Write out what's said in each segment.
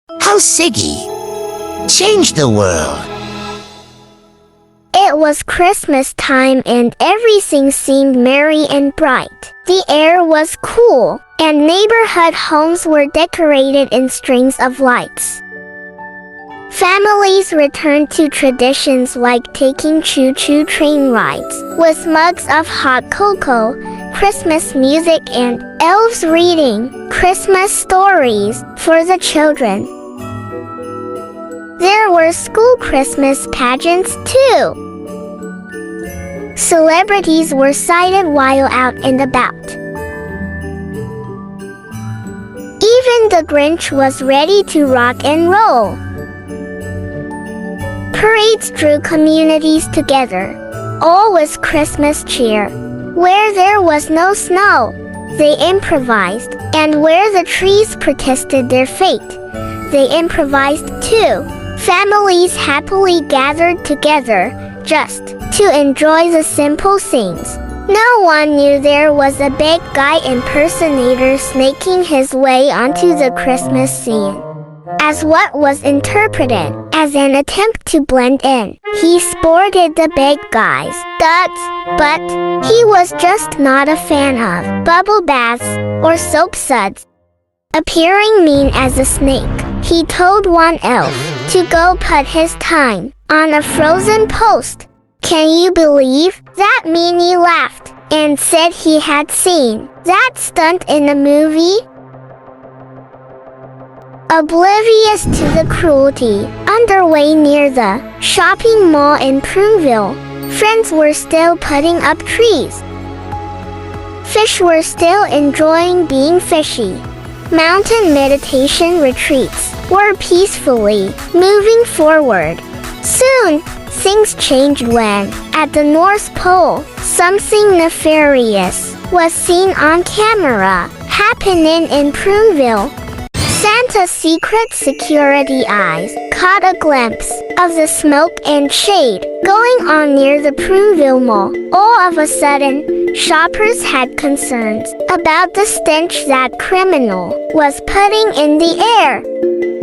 How Siggy changed the world. It was Christmas time and everything seemed merry and bright. The air was cool, and neighborhood homes were decorated in strings of lights. Families returned to traditions like taking choo-choo train rides, with mugs of hot cocoa, Christmas music and elves reading Christmas stories for the children. There were school Christmas pageants too. Celebrities were sighted while out and about. Even the Grinch was ready to rock and roll. Parades drew communities together, all with Christmas cheer. Where there was no snow, they improvised, and where the trees protested their fate, they improvised too. Families happily gathered together, just to enjoy the simple things. No one knew there was a big guy impersonator snaking his way onto the Christmas scene. As what was interpreted as an attempt to blend in, he sported the big guy's guts, but he was just not a fan of bubble baths or soap suds. Appearing mean as a snake, he told one elf to go put his time on a frozen post. Can you believe that meanie laughed and said he had seen that stunt in a movie? Oblivious to the cruelty underway near the shopping mall in Pruneville, friends were still putting up trees. Fish were still enjoying being fishy. Mountain meditation retreats were peacefully moving forward. Soon, things changed when, at the North Pole, something nefarious was seen on camera happening in Pruneville. Santa's secret security eyes caught a glimpse of the smoke and shade going on near the Pruneville Mall. All of a sudden, shoppers had concerns about the stench that criminal was putting in the air.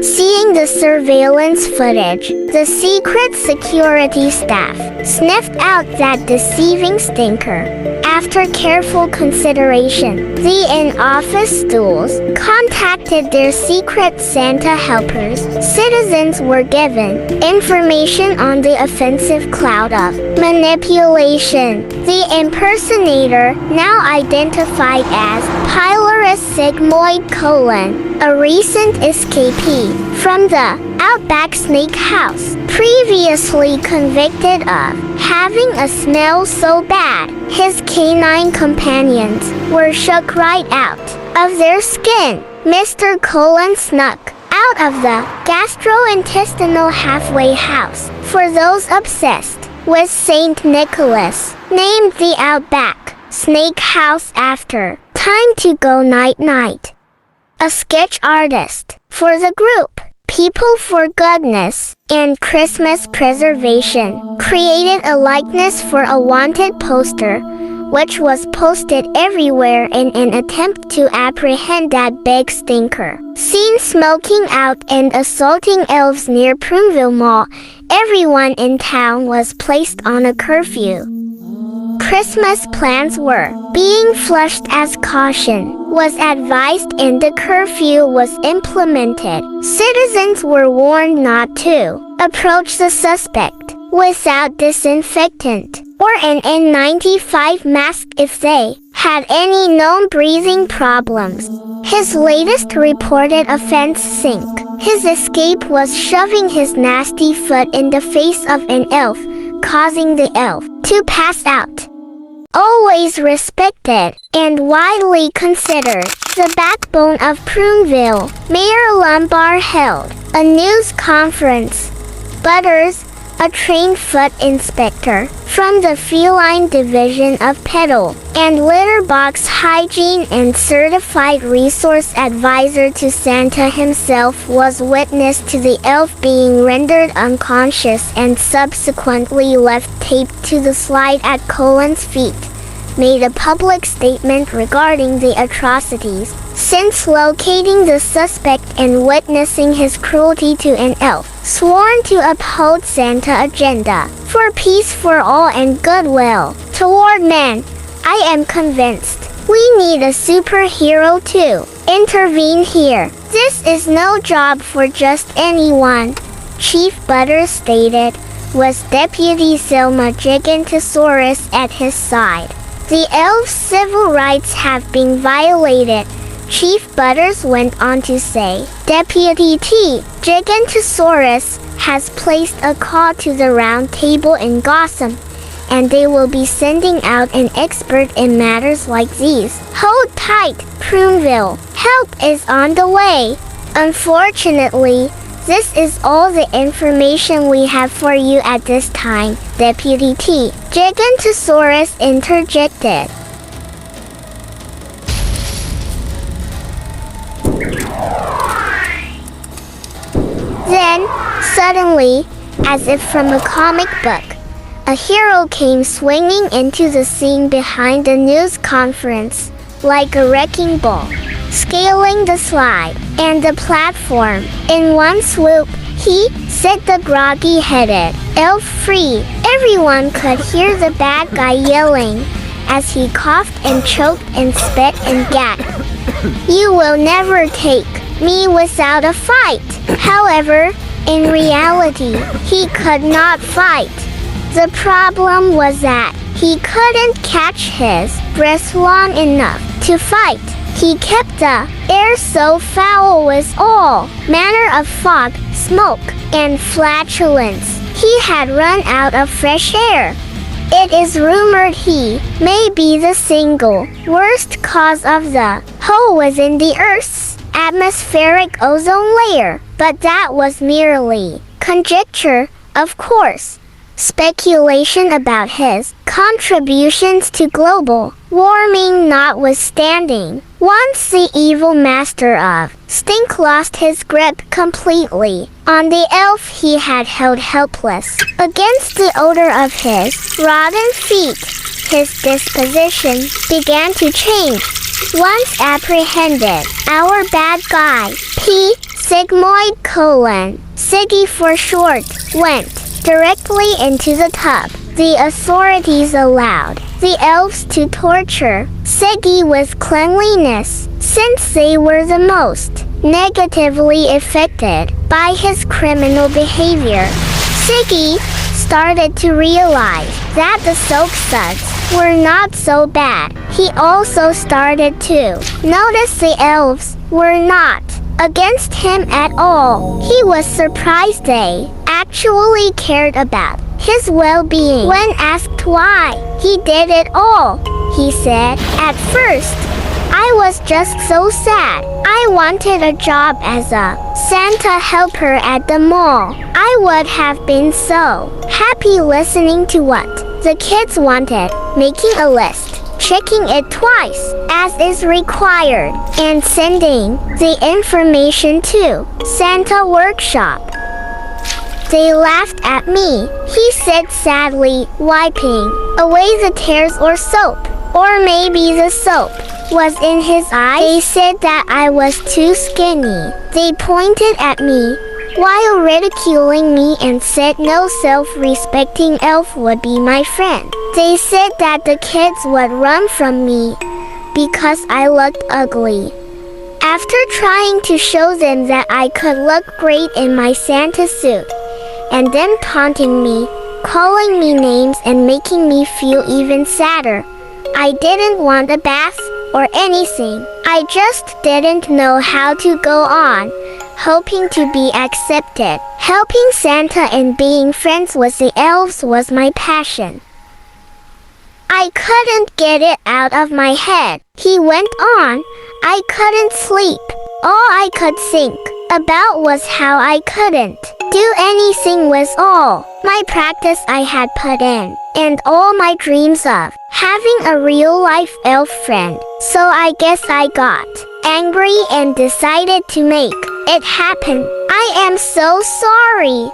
Seeing the surveillance footage, the secret security staff sniffed out that deceiving stinker. After careful consideration, the in-office stools contacted their secret Santa helpers. Citizens were given information on the offensive cloud of manipulation. The impersonator, now identified as Pylorus Sigmoid Colon, a recent escapee from the Outback Snake House, previously convicted of having a smell so bad, his canine companions were shook right out of their skin. Mr. Colon snuck out of the gastrointestinal halfway house for those obsessed with Saint Nicholas, named the Outback Snake House after. Time to go night-night. A sketch artist for the group People for Goodness and Christmas Preservation created a likeness for a wanted poster, which was posted everywhere in an attempt to apprehend that big stinker. Seen smoking out and assaulting elves near Pruneville Mall, everyone in town was placed on a curfew. Christmas plans were being flushed as caution was advised and the curfew was implemented. Citizens were warned not to approach the suspect without disinfectant or an N95 mask if they had any known breathing problems. His latest reported offense sink. His escape was shoving his nasty foot in the face of an elf, causing the elf to pass out. Always respected and widely considered the backbone of Pruneville, Mayor Lumbar held a news conference. Butters, a trained foot inspector from the feline division of Pedal and litter box hygiene and certified resource advisor to Santa himself, was witness to the elf being rendered unconscious and subsequently left taped to the slide at Colon's feet. made a public statement regarding the atrocities, since locating the suspect and witnessing his cruelty to an elf, sworn to uphold Santa's agenda for peace for all and goodwill toward men. I am convinced we need a superhero to intervene here. This is no job for just anyone, Chief Butters stated, with Deputy Selma Gigantosaurus at his side. The elves' civil rights have been violated, Chief Butters went on to say. Deputy T. Gigantosaurus has placed a call to the round table in Gotham, and they will be sending out an expert in matters like these. Hold tight, Pruneville. Help is on the way. Unfortunately, this is all the information we have for you at this time, Deputy T. Gigantosaurus interjected. Then, suddenly, as if from a comic book, a hero came swinging into the scene behind the news conference, like a wrecking ball, scaling the slide and the platform in one swoop. He set the groggy-headed elf free. Everyone could hear the bad guy yelling as he coughed and choked and spat and gagged. You will never take me without a fight. However, in reality, he could not fight. The problem was that he couldn't catch his breath long enough to fight. He kept the air so foul with all manner of fog, smoke, and flatulence. He had run out of fresh air. It is rumored he may be the single worst cause of the hole within the Earth's atmospheric ozone layer, but that was merely conjecture, of course. Speculation about his contributions to global warming notwithstanding. Once the evil master of stink lost his grip completely on the elf he had held helpless against the odor of his rotten feet, his disposition began to change. Once apprehended, our bad guy, P. Sigmoid : Siggy for short, went directly into the tub. The authorities allowed the elves to torture Siggy with cleanliness, since they were the most negatively affected by his criminal behavior. Siggy started to realize that the soap suds were not so bad. He also started to notice the elves were not against him at all. He was surprised they actually cared about his well-being. When asked why he did it all, he said, "At first, I was just so sad. I wanted a job as a Santa helper at the mall. I would have been so happy listening to what the kids wanted, making a list, checking it twice as is required, and sending the information to Santa workshop. They laughed at me," he said sadly, wiping away the tears or soap. Or maybe the soap was in his eyes. They said that I was too skinny. They pointed at me while ridiculing me and said no self-respecting elf would be my friend. They said that the kids would run from me because I looked ugly. After trying to show them that I could look great in my Santa suit, and them taunting me, calling me names and making me feel even sadder, I didn't want a bath or anything. I just didn't know how to go on, hoping to be accepted. Helping Santa and being friends with the elves was my passion. I couldn't get it out of my head. He went on. I couldn't sleep. All I could think about was how I couldn't do anything with all my practice I had put in, and all my dreams of having a real-life elf friend. So I guess I got angry and decided to make it happen. I am so sorry.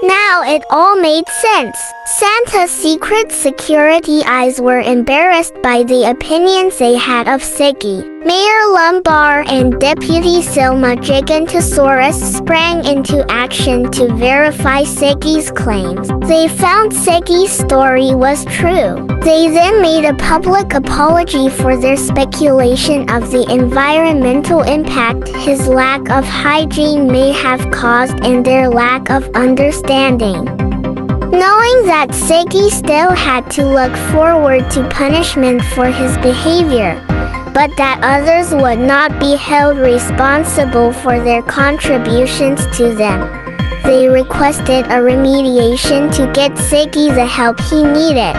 Now it all made sense. Santa's secret security eyes were embarrassed by the opinions they had of Siggy. Mayor Lumbar and Deputy Selma Gigantosaurus sprang into action to verify Siggy's claims. They found Siggy's story was true. They then made a public apology for their speculation of the environmental impact his lack of hygiene may have caused and their lack of understanding. Knowing that Siggy still had to look forward to punishment for his behavior, but that others would not be held responsible for their contributions to them, they requested a remediation to get Siggy the help he needed.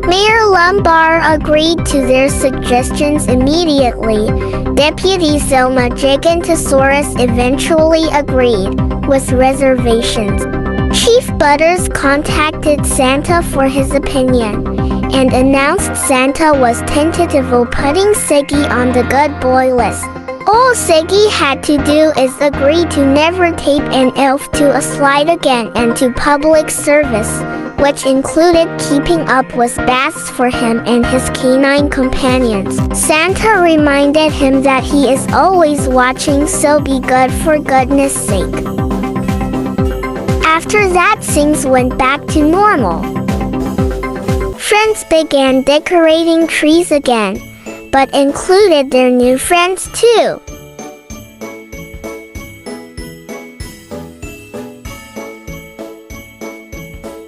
Mayor Lumbar agreed to their suggestions immediately. Deputy Selma Gigantosaurus eventually agreed, with reservations. Chief Butters contacted Santa for his opinion, and announced Santa was tentatively putting Siggy on the good boy list. All Siggy had to do is agree to never tape an elf to a slide again and to public service, which included keeping up with baths for him and his canine companions. Santa reminded him that he is always watching, so be good for goodness sake. After that, things went back to normal. Friends began decorating trees again, but included their new friends too.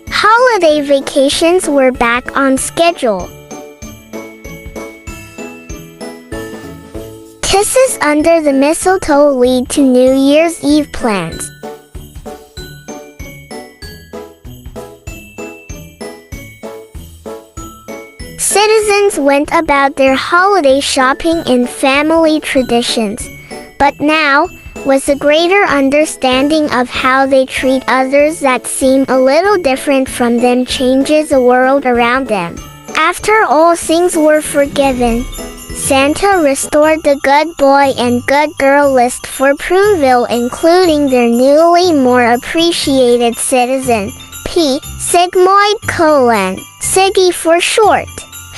Holiday vacations were back on schedule. Kisses under the mistletoe lead to New Year's Eve plans. Citizens went about their holiday shopping in family traditions, but now, with a greater understanding of how they treat others that seem a little different from them changes the world around them. After all things were forgiven, Santa restored the good boy and good girl list for Pruneville, including their newly more appreciated citizen, P. Sigmoid : Siggy for short,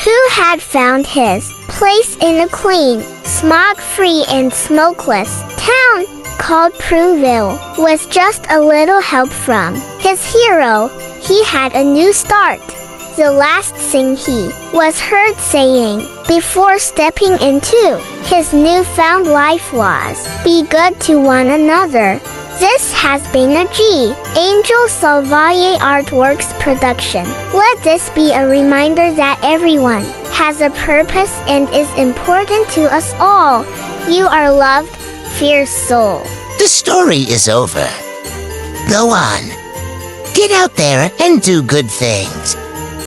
who had found his place in a clean, smog-free and smokeless town called Pruneville. With just a little help from his hero, he had a new start. The last thing he was heard saying before stepping into his newfound life was, "Be good to one another." This has been a g.angel Salvaje Artworks production. Let this be a reminder that everyone has a purpose and is important to us all. You are loved, fierce soul. The story is over. Go on. Get out there and do good things.